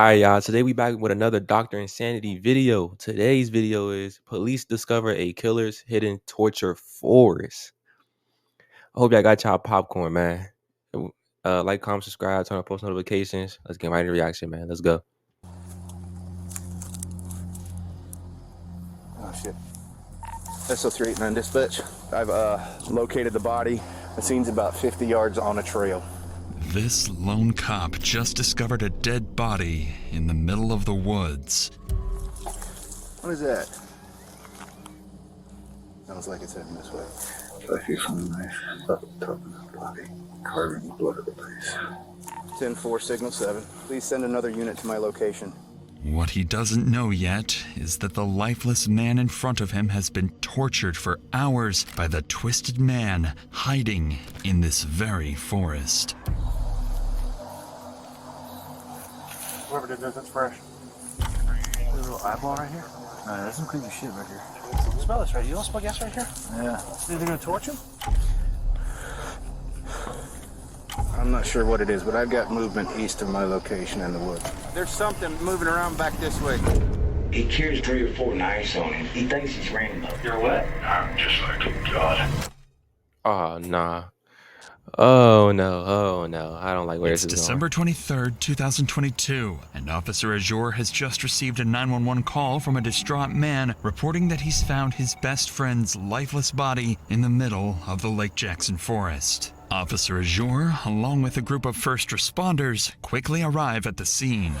Alright, y'all. Today we back with another Dr. Insanity video. Today's video is police discover a killer's hidden torture forest. I hope y'all got y'all popcorn, man. Like, comment, subscribe, turn on post notifications. Let's get right into reaction, man. Let's go. Oh shit. SO389 dispatch. I've located the body. The scene's about 50 yards on a trail. This lone cop just discovered a dead body in the middle of the woods. What is that? Sounds like it's heading this way. 5 feet from the knife, up top of the body, carving the blood of the place. 10-4, signal 7. Please send another unit to my location. What he doesn't know yet is that the lifeless man in front of him has been tortured for hours by the twisted man hiding in this very forest. Whoever did this, that's fresh. There's a little eyeball right here. There's some creepy shit right here. Smell this right here. You don't smell gas right here? Yeah. Are they gonna torch him? I'm not sure what it is, but I've got movement east of my location in the woods. There's something moving around back this way. He carries 3 or 4 knives on him. He thinks he's Rambo. You're what? I'm just like God. Oh, nah. Oh, no. Oh, no. I don't like where It's this is December 23rd, 2022, and Officer Azure has just received a 911 call from a distraught man reporting that he's found his best friend's lifeless body in the middle of the Lake Jackson forest. Officer Azure, along with a group of first responders, quickly arrive at the scene.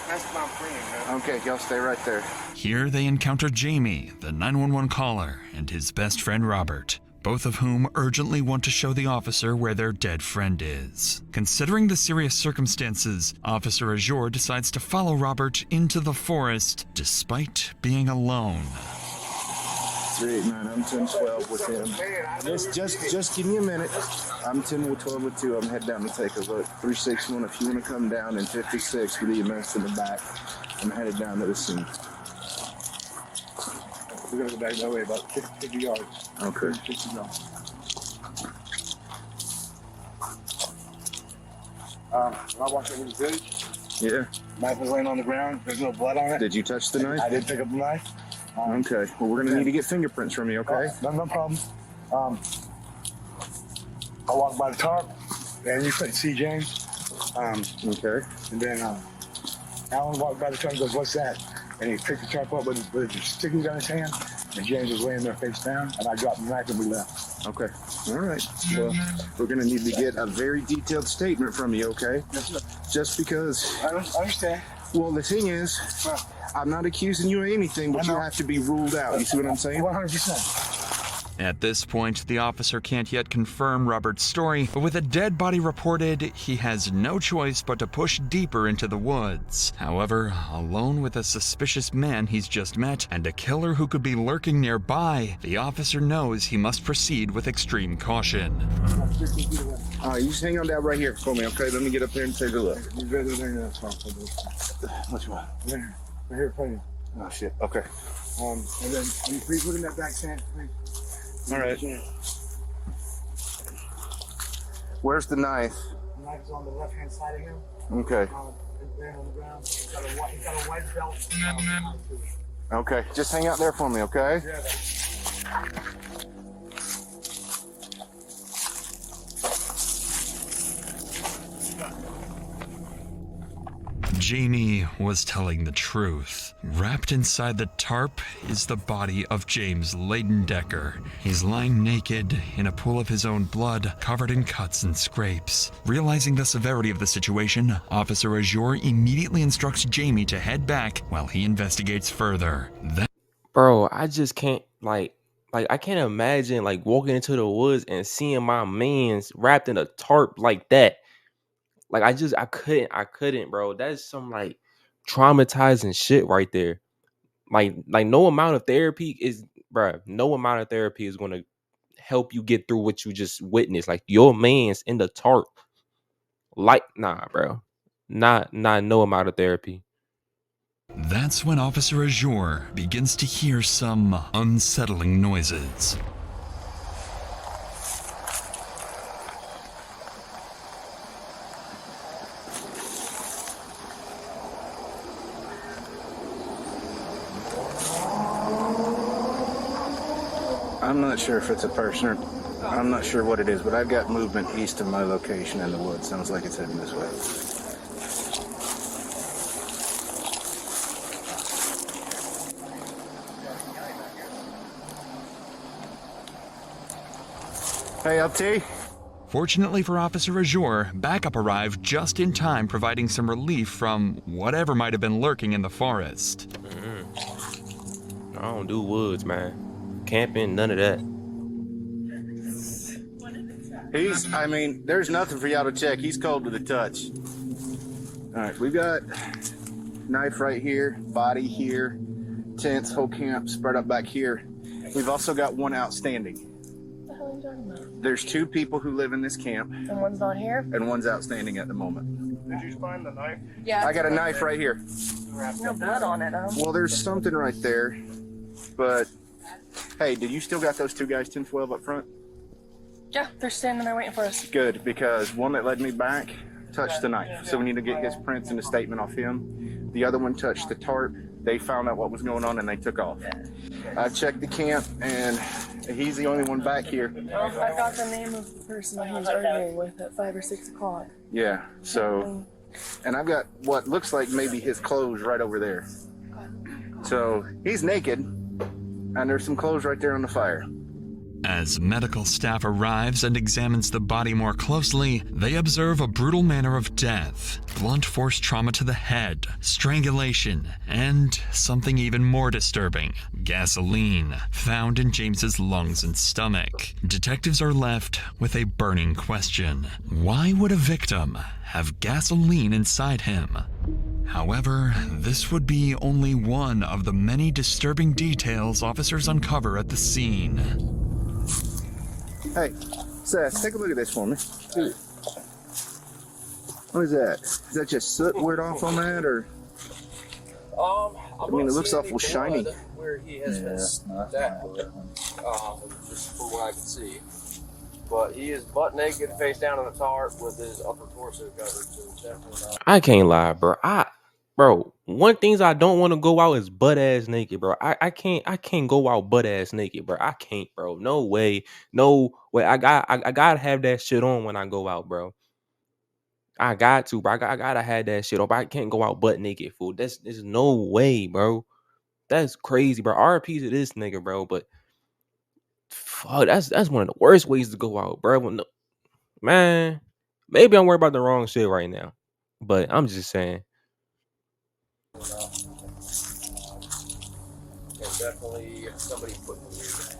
That's my friend, man. Okay, y'all stay right there. Here they encounter Jamie, the 911 caller, and his best friend Robert, both of whom urgently want to show the officer where their dead friend is. Considering the serious circumstances, Officer Azure decides to follow Robert into the forest despite being alone. 389, I'm 10-12 with him. Just give me a minute. I'm 10-12 with 2. I'm heading down to take a look. 361, if you want to come down, and 56 with the EMS in the back. I'm headed down to the scene. We're gonna go back that way about 50 yards. Okay. 50 yards. When I walked over the bridge, Yeah. knife was laying on the ground. There's no blood on it. Did you touch the knife? I did pick up the knife. Okay. Well, we're gonna need to get fingerprints from you, okay? No problem. I walked by the tarp, and you couldn't see James. Okay. And then Alan walked by the tarp and goes, "What's that?" And he picked the tarp up with his sticky gun in his hand, and James was laying there face down, and I dropped the knife and we left. Okay. All right. Well, we're gonna need to get a very detailed statement from you, okay? Yes, sir. Just because. I understand. Well, the thing is, I'm not accusing you of anything, but you have to be ruled out. You see what I'm saying? 100%. At this point, the officer can't yet confirm Robert's story, but with a dead body reported, he has no choice but to push deeper into the woods. However, alone with a suspicious man he's just met and a killer who could be lurking nearby, the officer knows he must proceed with extreme caution. All right, you just hang on down right here for me, okay? Let me get up there and take a look. You better than that. Which one? Right here, please. Oh, shit. Okay. And then you please look in that back stand, please. All right. Where's the knife? The knife is on the left-hand side of him. Okay. Laying on the ground. He's got a white belt. Okay. Just hang out there for me, okay? Yeah. Jamie was telling the truth. Wrapped inside the tarp is the body of James Leidendecker. He's lying naked in a pool of his own blood, covered in cuts and scrapes. Realizing the severity of the situation, Officer Azure immediately instructs Jamie to head back while he investigates further. Bro, I just can't, I can't imagine, walking into the woods and seeing my mans wrapped in a tarp like that. I couldn't, bro. That's some traumatizing shit right there. No amount of therapy is, bro. No amount of therapy is gonna help you get through what you just witnessed. Like, your man's in the tarp. Nah, bro. Not no amount of therapy. That's when Officer Azure begins to hear some unsettling noises. I'm not sure if it's a person or I'm not sure what it is, but I've got movement east of my location in the woods. Sounds like it's heading this way. Hey, LT. Fortunately for Officer Azure, backup arrived just in time, providing some relief from whatever might have been lurking in the forest. I don't do woods, man. Camping, none of that. I mean, there's nothing for y'all to check. He's cold to the touch. All right, we've got knife right here, body here, tents, whole camp spread up back here. We've also got one outstanding. What the hell are you talking about? There's 2 people who live in this camp. And one's not here? And one's outstanding at the moment. Did you find the knife? Yeah. I got a knife right here. There's no blood on it. Well, there's something right there, but hey, did you still got those 2 guys 10-12 up front? Yeah, they're standing there waiting for us. Good, because one that led me back touched the knife, so we need to get his prints and a statement off him. The other one touched the tarp. They found out what was going on and they took off. I checked the camp and he's the only one back here. Well, I got the name of the person that he was arguing with at 5 or 6 o'clock. Yeah, so, and I've got what looks like maybe his clothes right over there. So he's naked and there's some clothes right there on the fire. As medical staff arrives and examines the body more closely, they observe a brutal manner of death, blunt force trauma to the head, strangulation, and something even more disturbing, gasoline, found in James's lungs and stomach. Detectives are left with a burning question. Why would a victim have gasoline inside him? However, this would be only one of the many disturbing details officers uncover at the scene. Hey, Seth, take a look at this for me. Dude. What is that? Is that just soot weared off on that, or? I mean, it looks awful shiny. Where he has been stabbed, just from what I can see. But he is butt naked, face down on the tarp with his upper torso covered, so definitely not. I can't lie, bro. One things I don't want to go out is butt ass naked, bro. I can't go out butt ass naked, bro. I can't, bro. No way. I gotta have that shit on when I go out, bro. I got to, bro. I gotta have that shit on. But I can't go out butt naked, fool. There's no way, bro. That's crazy, bro. RP to this nigga, bro. But fuck, that's one of the worst ways to go out, bro. Man, maybe I'm worried about the wrong shit right now. But I'm just saying. And definitely somebody putting weird.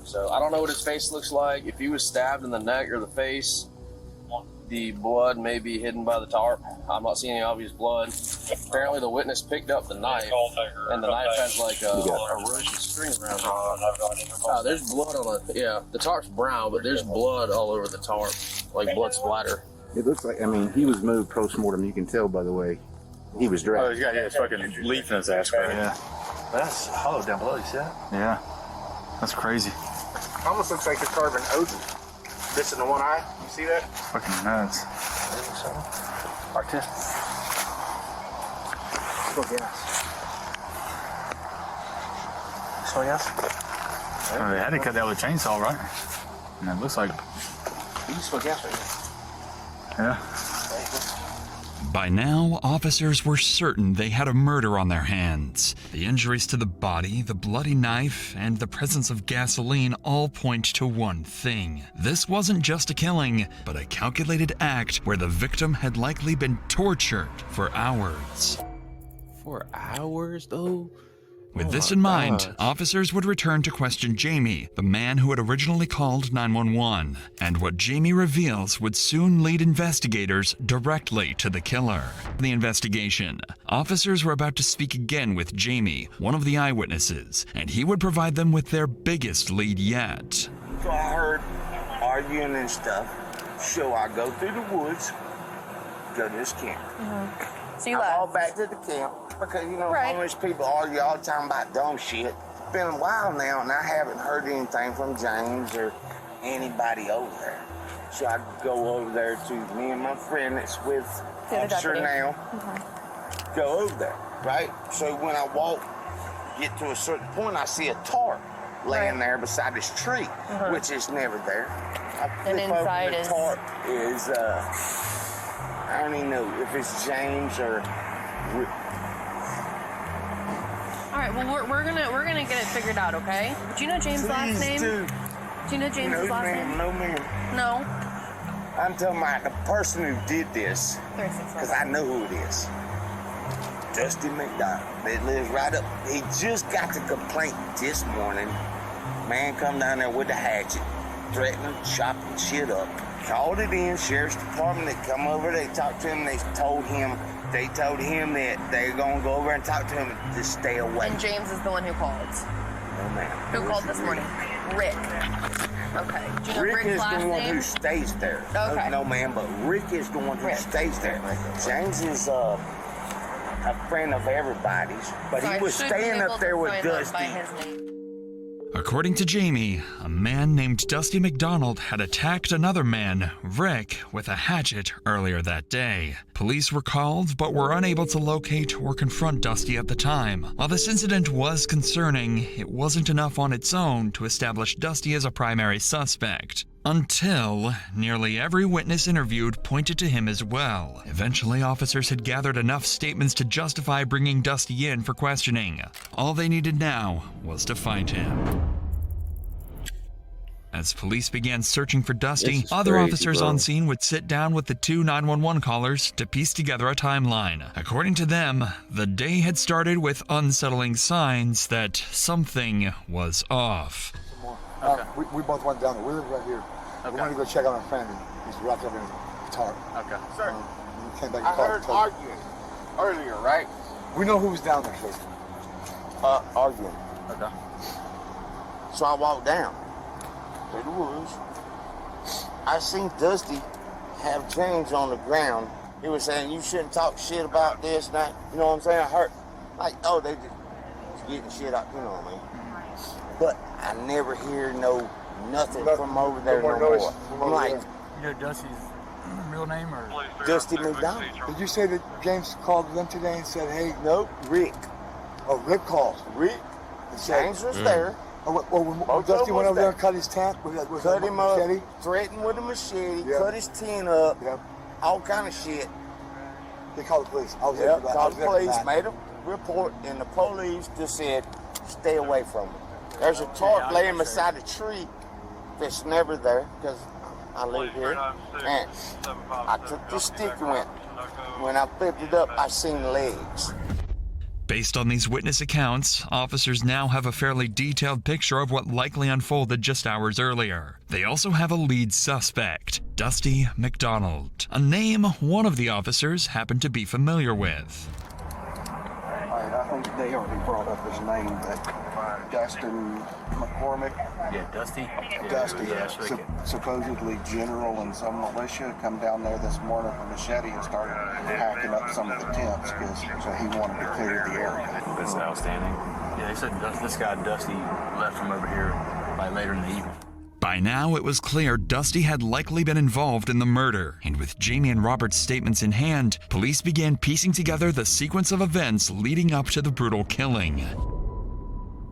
So I don't know what his face looks like. If he was stabbed in the neck or the face, the blood may be hidden by the tarp. I'm not seeing any obvious blood. Apparently the witness picked up the knife, and the knife has like a rope string around it. There's blood on it. Yeah, the tarp's brown, but there's blood all over the tarp, like blood splatter. It looks like, I mean, he was moved post-mortem. You can tell by the way he was dressed. Oh, he's got his fucking leaf in his ass crack. Yeah. That's hollow down below, you see that? Yeah. That's crazy. Almost looks like the carbon odor. This in the one eye. You see that? Fucking nuts. Right there. Smell gas. Smell gas? Oh, they had to cut that with a chainsaw, right? And it looks like, You can smell gas right here. yeah. By now, officers were certain they had a murder on their hands. The injuries to the body, the bloody knife, and the presence of gasoline all point to one thing. This wasn't just a killing, but a calculated act where the victim had likely been tortured for hours. For hours, though? With this in mind, officers would return to question Jamie, the man who had originally called 911, and what Jamie reveals would soon lead investigators directly to the killer. In the investigation, officers were about to speak again with Jamie, one of the eyewitnesses, and he would provide them with their biggest lead yet. So I heard arguing and stuff, so I go through the woods, go to this camp. So you I left. all back to the camp because, you know, Right. all these people argue all the time about dumb shit. It's been a while now, and I haven't heard anything from James or anybody over there. So I go over there to me and my friend that's with The other Officer deputy. now. Go over there, right? So when I walk get to a certain point, I see a tarp laying there beside this tree, which is never there. And inside is... tarp is, I don't even know if it's James or... All right, well, we're gonna get it figured out, okay? Do you know James' last name? Do you know James' last name? No, ma'am. No? I'm talking about the person who did this, because I know who it is. Dusty McDonald. It lives right up. He just got the complaint this morning. Man come down there with a hatchet, threatening, chopping shit up. Called it in, sheriff's department. They come over, they talked to him, they told him that they're gonna go over and talk to him to stay away. And James is the one who called. No, ma'am. Who called this morning? Rick. Okay. Do you know Rick Rick's is last the one name? who stays there. Okay. No, ma'am, but Rick is the one who stays there. James is a friend of everybody's, but he was staying up there with Dusty. According to Jamie, a man named Dusty McDonald had attacked another man, Rick, with a hatchet earlier that day. Police were called but were unable to locate or confront Dusty at the time. While this incident was concerning, it wasn't enough on its own to establish Dusty as a primary suspect. Until nearly every witness interviewed pointed to him as well. Eventually, officers had gathered enough statements to justify bringing Dusty in for questioning. All they needed now was to find him. As police began searching for Dusty, other officers on scene would sit down with the two 911 callers to piece together a timeline. According to them, the day had started with unsettling signs that something was off. Okay. We both went down there. We live right here. Okay. We wanted to go check on our family. He's wrapped up in a tarp. Okay. Sir, we came back I heard arguing earlier, right? We know who was down there, sir. Arguing. Okay. So I walked down through the woods. I seen Dusty have James on the ground. He was saying, you shouldn't talk shit about this and that. You know what I'm saying? I heard, like, oh, they just getting shit out, you know what I mean? But I never hear nothing from over there no more. I'm like, you know Dusty's real name or? Dusty McDonald. Did you say that James called them today and said, hey? Nope, Rick. Oh, Rick called. Rick. James was there. Oh, when Dusty went over there and cut his tent? Cut him up, threatened with a machete, cut his tent up, all kind of shit. They called the police. Called the police, made a report, and the police just said, stay away from him. There's a tarp laying beside a tree that's never there, because I live here, and I took this stick and went. When I flipped it up, I seen legs. Based on these witness accounts, officers now have a fairly detailed picture of what likely unfolded just hours earlier. They also have a lead suspect, Dusty McDonald, a name one of the officers happened to be familiar with. I think they already brought up his name, but Dustin McCormick. Yeah, Dusty. Dusty, yeah, supposedly general in some militia, come down there this morning with a machete and started hacking up some of the tents so he wanted to clear the area. That's outstanding. Yeah, they said this guy Dusty left from over here like later in the evening. By now, it was clear Dusty had likely been involved in the murder, and with Jamie and Robert's statements in hand, police began piecing together the sequence of events leading up to the brutal killing.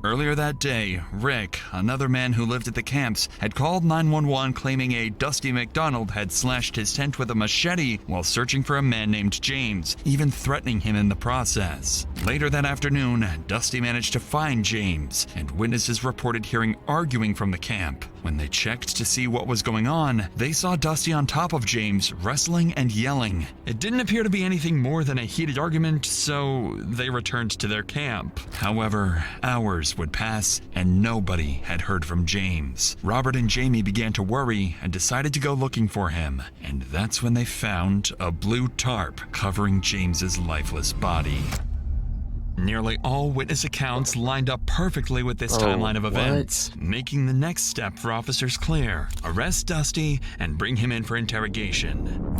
Earlier that day, Rick, another man who lived at the camps, had called 911 claiming a Dusty McDonald had slashed his tent with a machete while searching for a man named James, even threatening him in the process. Later that afternoon, Dusty managed to find James, and witnesses reported hearing arguing from the camp. When they checked to see what was going on, they saw Dusty on top of James, wrestling and yelling. It didn't appear to be anything more than a heated argument, so they returned to their camp. However, hours would pass, and nobody had heard from James. Robert and Jamie began to worry and decided to go looking for him, and that's when they found a blue tarp covering James's lifeless body. Nearly all witness accounts lined up perfectly with this timeline of events, making the next step for officers clear: arrest Dusty and bring him in for interrogation.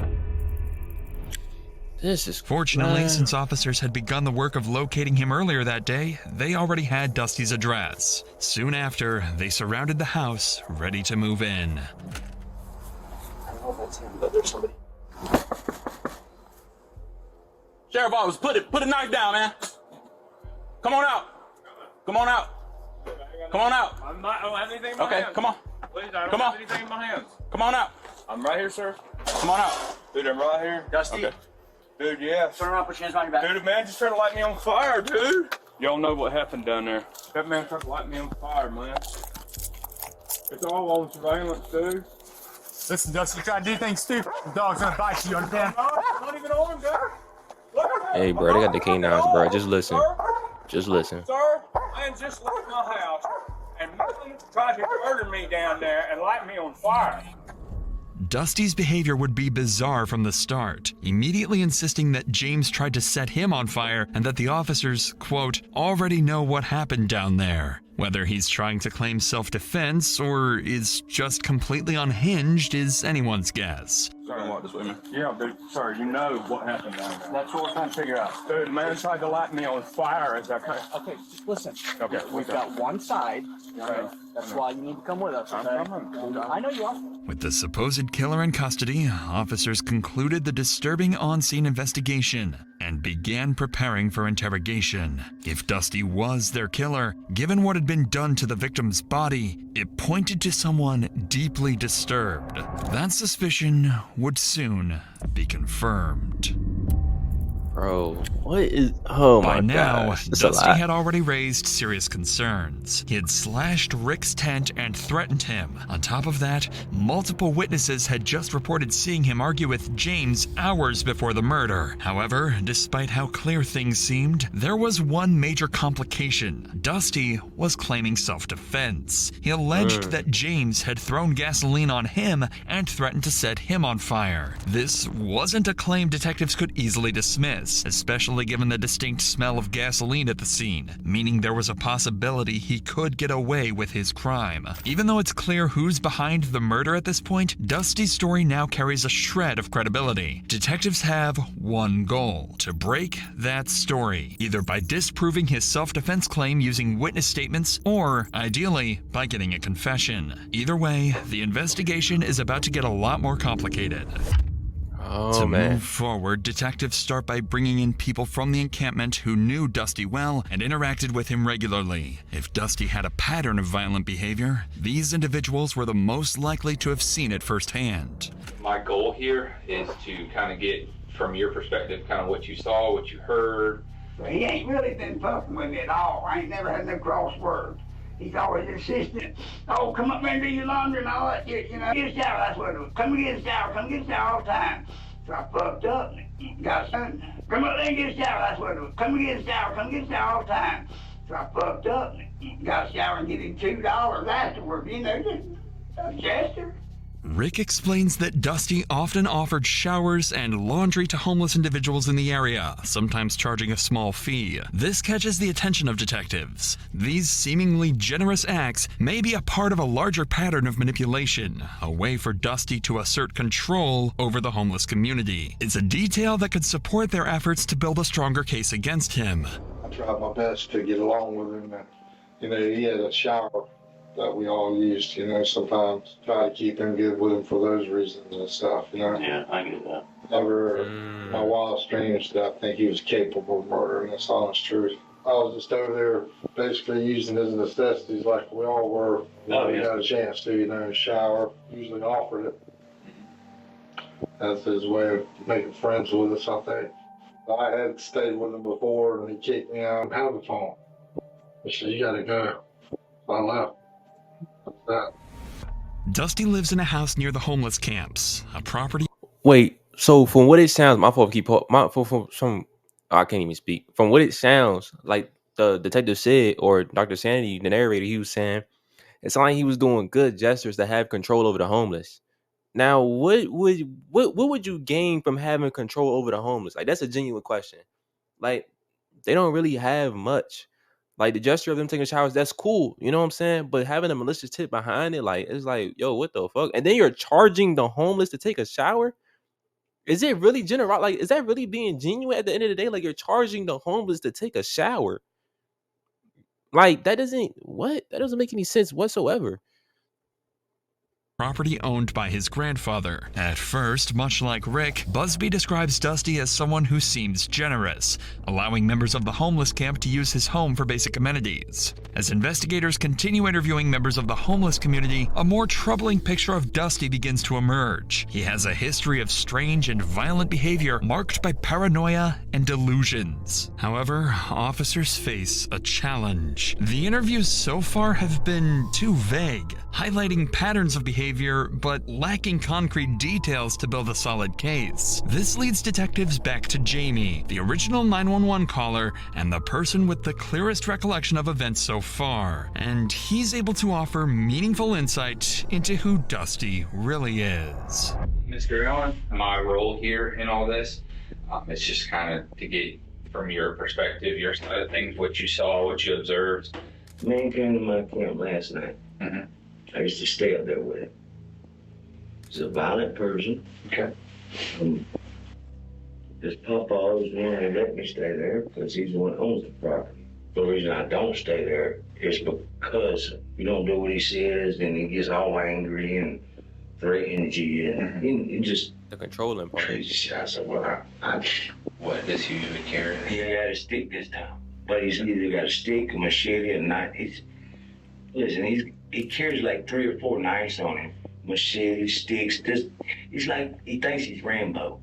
Fortunately, since officers had begun the work of locating him earlier that day, they already had Dusty's address. Soon after, they surrounded the house, ready to move in. I don't know if that's him, but there's somebody. Sheriff Office, put a knife down, man. Come on out. Come on out. Come on out. I don't have anything in my Okay, hands. come on. Please, I don't Come have on. anything in my hands. Come on out. I'm right here, sir. Come on out. Dude, I'm right here. Dusty, Okay. Dude, yeah. turn around, put your hands behind your back. Dude, the man just tried to light me on fire, dude. Y'all know what happened down there. That man tried to light me on fire, man. It's all on surveillance, dude. Listen, Dusty, you try to do things stupid, the dog's gonna bite you, you understand? Not even armed, dude. Look at that. Hey, bro, they got the canines, bro. Just listen. Sir, Just listen. sir, man just left my house and man tried to murder me down there and light me on fire. Dusty's behavior would be bizarre from the start, immediately insisting that James tried to set him on fire and that the officers, quote, already know what happened down there. Whether he's trying to claim self-defense or is just completely unhinged is anyone's guess. Sorry, walk this way, man. Yeah, dude, sir, you know what happened down there. That's what we're trying to figure out. Dude, man tried to light me on fire as I came. Okay, just listen. Okay, We've got one side. Right? That's why you need to come with us. Okay? I know you are. With the supposed killer in custody, officers concluded the disturbing on-scene investigation and began preparing for interrogation. If Dusty was their killer, given what had been done to the victim's body, it pointed to someone deeply disturbed. That suspicion would soon be confirmed. Bro, what is... Oh my By now, gosh. It's a Dusty lot. had already raised serious concerns. He had slashed Rick's tent and threatened him. On top of that, multiple witnesses had just reported seeing him argue with James hours before the murder. However, despite how clear things seemed, there was one major complication. Dusty was claiming self-defense. He alleged that James had thrown gasoline on him and threatened to set him on fire. This wasn't a claim detectives could easily dismiss, especially given the distinct smell of gasoline at the scene, meaning there was a possibility he could get away with his crime. Even though it's clear who's behind the murder at this point, Dusty's story now carries a shred of credibility. Detectives have one goal: to break that story, either by disproving his self-defense claim using witness statements, or, ideally, by getting a confession. Either way, the investigation is about to get a lot more complicated. Oh, To man. move forward, detectives start by bringing in people from the encampment who knew Dusty well and interacted with him regularly. If Dusty had a pattern of violent behavior, these individuals were the most likely to have seen it firsthand. My goal here is to kind of get, from your perspective, kind of what you saw, what you heard. He ain't really been fucking with me at all. I ain't never had no cross words. He's always insistent, oh, come up there and do your laundry and all that. You know, get a shower, that's what it was. Come and get a shower, come get a shower all the time. So I fucked up and got son. Come up there and get a shower, that's what it was. Come and get a shower, come get a shower all the time. So I fucked up and got a shower and get him $2 afterwards. You know, just a gesture. Rick explains that Dusty often offered showers and laundry to homeless individuals in the area, sometimes charging a small fee. This catches the attention of detectives. These seemingly generous acts may be a part of a larger pattern of manipulation, a way for Dusty to assert control over the homeless community. It's a detail that could support their efforts to build a stronger case against him. I tried my best to get along with him. You know, he had a shower that we all used, you know, sometimes try to keep him good with him for those reasons and stuff, you know. Yeah, I get that. Never, my wildest dreams that I think he was capable of murdering, that's the honest truth. I was just over there basically using his necessities like we all were when we got a chance to, you know, shower, usually offered it. That's his way of making friends with us, I think. I had stayed with him before and he kicked me out of the phone. He said, you gotta go. So I left. Dusty lives in a house near the homeless camps, a property. Wait, so from what it sounds, my fault. I can't even speak. From what it sounds like, the detective said, or Dr. Sandy, the narrator, he was saying it's like he was doing good gestures to have control over the homeless. Now, what would you gain from having control over the homeless? Like, that's a genuine question. Like, they don't really have much. Like, the gesture of them taking showers, that's cool. You know what I'm saying? But having a malicious tip behind it, like, it's like, yo, what the fuck? And then you're charging the homeless to take a shower? Is it really general? Like, is that really being genuine at the end of the day? Like, you're charging the homeless to take a shower? Like, that doesn't make any sense whatsoever. property owned by his grandfather. At first, much like Rick, Busby describes Dusty as someone who seems generous, allowing members of the homeless camp to use his home for basic amenities. As investigators continue interviewing members of the homeless community, a more troubling picture of Dusty begins to emerge. He has a history of strange and violent behavior marked by paranoia and delusions. However, officers face a challenge. The interviews so far have been too vague, highlighting patterns of behavior but lacking concrete details to build a solid case. This leads detectives back to Jamie, the original 911 caller and the person with the clearest recollection of events so far, and he's able to offer meaningful insight into who Dusty really is. Mr. Allen, my role here in all this, it's just kind of to get from your perspective, your side of things, what you saw, what you observed. Man came to my camp last night. I used to stay up there with him. He's a violent person. Okay. His papa was the one that let me stay there because he's the one that owns the property. The reason I don't stay there is because you don't do what he says, and he gets all angry and threatens you, and he just the controlling part. Crazy shit. I said, well, what does he usually carry? He ain't got a stick this time, but he's either got a stick, a machete, or a knife. He carries like 3 or 4 knives on him. Machete, sticks, he's like, he thinks he's Rambo.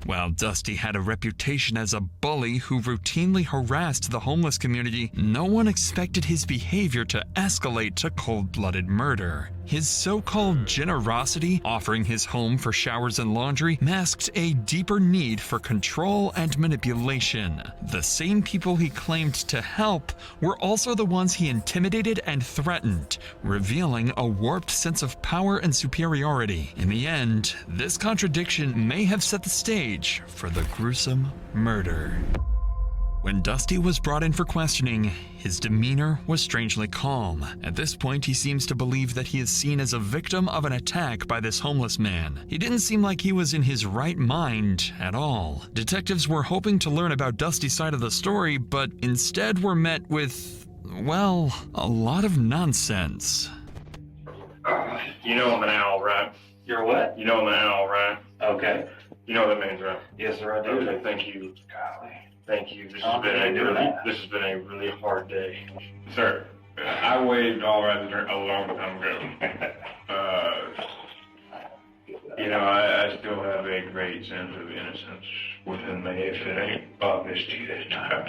While Dusty had a reputation as a bully who routinely harassed the homeless community, no one expected his behavior to escalate to cold-blooded murder. His so-called generosity, offering his home for showers and laundry, masked a deeper need for control and manipulation. The same people he claimed to help were also the ones he intimidated and threatened, revealing a warped sense of power and superiority. In the end, this contradiction may have set the stage for the gruesome murder. When Dusty was brought in for questioning, his demeanor was strangely calm. At this point, he seems to believe that he is seen as a victim of an attack by this homeless man. He didn't seem like he was in his right mind at all. Detectives were hoping to learn about Dusty's side of the story, but instead were met with, well, a lot of nonsense. You know I'm an owl, right? You're what? You know I'm an owl, right? Okay. You know what that means, right? Yes, sir, I do. Okay, thank you. Golly. Thank you. This Oh, has been a really hard day. Sir, I waved all right a long time ago. I still have a great sense of innocence within me if it ain't obvious to you this time.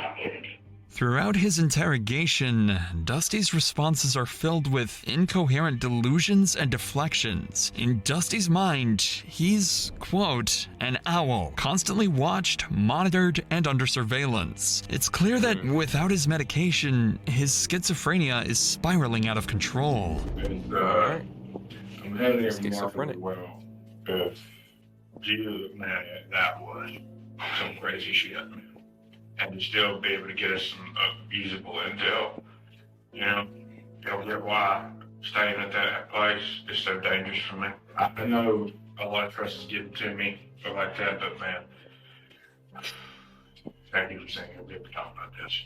Throughout his interrogation, Dusty's responses are filled with incoherent delusions and deflections. In Dusty's mind, he's, quote, an owl, constantly watched, monitored, and under surveillance. It's clear that without his medication, his schizophrenia is spiraling out of control. And, I'm having schizophrenic. Well, if Jesus, man, that was some crazy shit, man. And to still be able to get us some usable intel, you'll get why staying at that place is so dangerous for me. I know a lot of trust is getting to me or like that, but man, thank you for saying you'll be able to talk about this.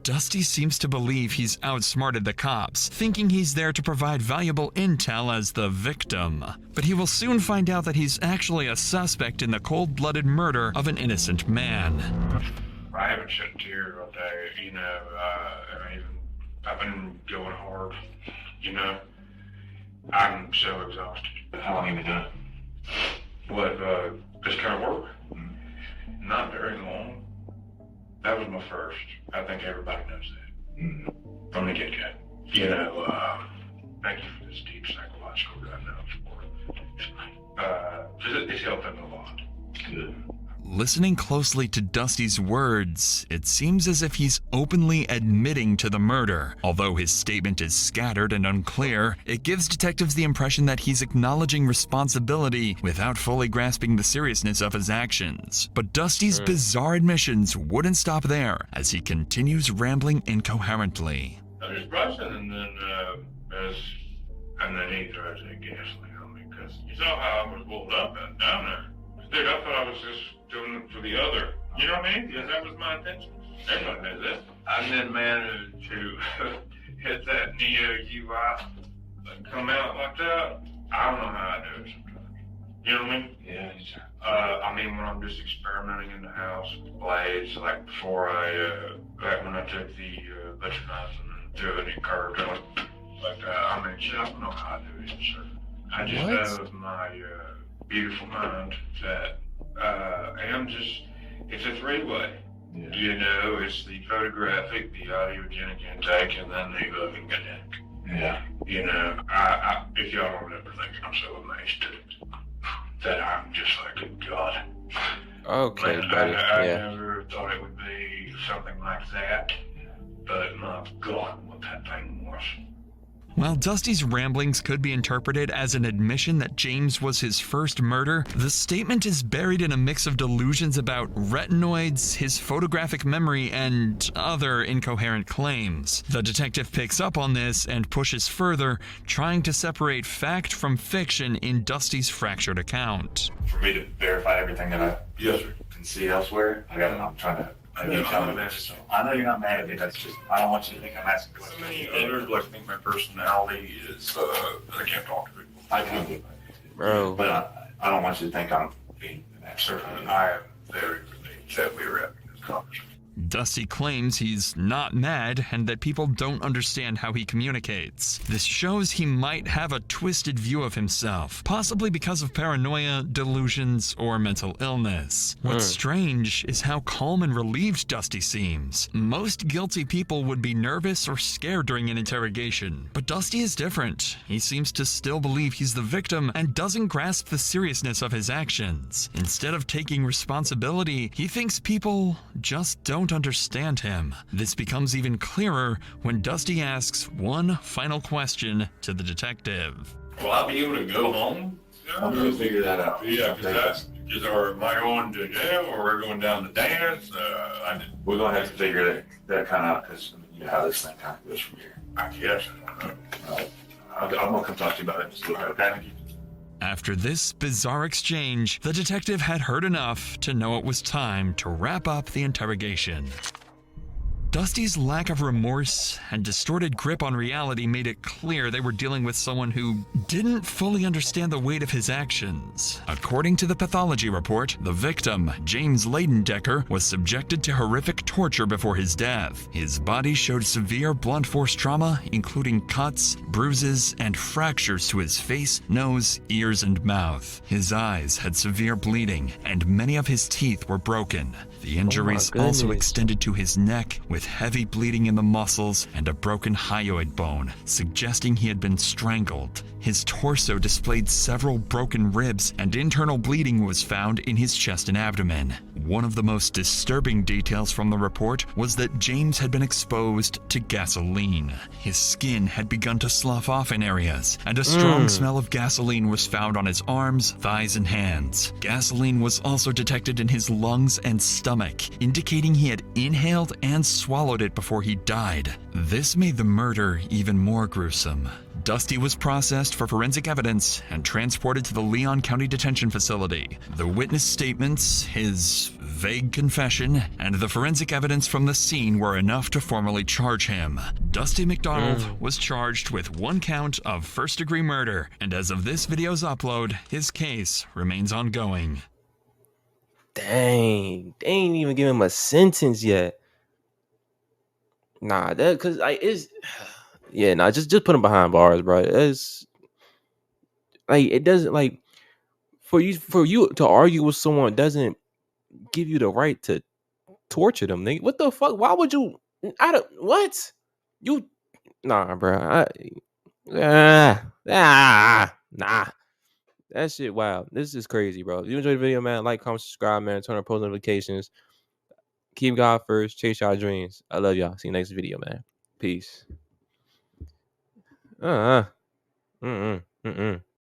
Dusty seems to believe he's outsmarted the cops, thinking he's there to provide valuable intel as the victim. But he will soon find out that he's actually a suspect in the cold-blooded murder of an innocent man. I haven't shed a tear all day, I've been going hard, I'm so exhausted. How long have you done it? What, this kind of work? Not very long. That was my first. I think everybody knows that. From the get-go. Thank you for this deep psychological support. It's helping a lot. Good. Listening closely to Dusty's words, it seems as if he's openly admitting to the murder. Although his statement is scattered and unclear, it gives detectives the impression that he's acknowledging responsibility without fully grasping the seriousness of his actions. But Dusty's bizarre admissions wouldn't stop there, as he continues rambling incoherently. I was brushing, and then he throws that gasoline on me, because you saw how I was rolled up and down there. Dude, I thought I was just doing it for the other. You know what I mean? Because that was my intention. Everybody knows that. And then managed to hit that Neo UI and come out like that. I don't know how I do it sometimes. You know what I mean? Yeah. I mean, when I'm just experimenting in the house with blades, like before back when I took the butcher knife and threw it in curved, like that. I mean, shit, I don't know how I do it, sir. I just know with my beautiful mind that it's a three-way. Yeah. You know, it's the photographic, the audiogenic intake, and then the living genetic. Yeah. You know, if y'all don't ever think I'm so amazed that I'm just like a god. Okay, but buddy. I Yeah. never thought it would be something like that. But my God, what that thing was. While Dusty's ramblings could be interpreted as an admission that James was his first murder, the statement is buried in a mix of delusions about retinoids, his photographic memory, and other incoherent claims. The detective picks up on this and pushes further, trying to separate fact from fiction in Dusty's fractured account. For me to verify everything that I Yes, sir. can see elsewhere, I'm trying to. I know you're not mad at me. That's just I don't want you to think I'm asking questions. Others like think my personality is I can't talk to people. I can, Bro. But I don't want you to think I'm being an expert. I am very relieved that we were having this conversation. Dusty claims he's not mad and that people don't understand how he communicates. This shows he might have a twisted view of himself, possibly because of paranoia, delusions, or mental illness. What's strange is how calm and relieved Dusty seems. Most guilty people would be nervous or scared during an interrogation, but Dusty is different. He seems to still believe he's the victim and doesn't grasp the seriousness of his actions. Instead of taking responsibility, he thinks people just don't understand him. This becomes even clearer when Dusty asks one final question to the detective. Will I be able to go home? I'm going to figure that out. Yeah, because am I going to jail or we're going down to dance? We're going to have to figure that kind of out because you know how this thing kind of goes from here. I guess. I'm going to come talk to you about it just a little bit, okay? After this bizarre exchange, the detective had heard enough to know it was time to wrap up the interrogation. Dusty's lack of remorse and distorted grip on reality made it clear they were dealing with someone who didn't fully understand the weight of his actions. According to the pathology report, the victim, James Decker, was subjected to horrific torture before his death. His body showed severe blunt force trauma, including cuts, bruises, and fractures to his face, nose, ears, and mouth. His eyes had severe bleeding, and many of his teeth were broken. The injuries also extended to his neck, with heavy bleeding in the muscles and a broken hyoid bone, suggesting he had been strangled. His torso displayed several broken ribs, and internal bleeding was found in his chest and abdomen. One of the most disturbing details from the report was that James had been exposed to gasoline. His skin had begun to slough off in areas, and a strong smell of gasoline was found on his arms, thighs, and hands. Gasoline was also detected in his lungs and stomach, indicating he had inhaled and swallowed it before he died. This made the murder even more gruesome. Dusty was processed for forensic evidence and transported to the Leon County Detention Facility. The witness statements, his vague confession, and the forensic evidence from the scene were enough to formally charge him. Dusty McDonald was charged with 1 count of first-degree murder, and as of this video's upload, his case remains ongoing. Dang, they ain't even give him a sentence yet. Nah, that cause it's yeah, nah, just put him behind bars, bro. It's like it doesn't like for you to argue with someone doesn't give you the right to torture them. Nigga. What the fuck? Why would you? I don't what you nah, bro. Nah. That shit, wow. This is crazy, bro. If you enjoyed the video, man, like, comment, subscribe, man. Turn on post notifications. Keep God first. Chase your dreams. I love y'all. See you next video, man. Peace.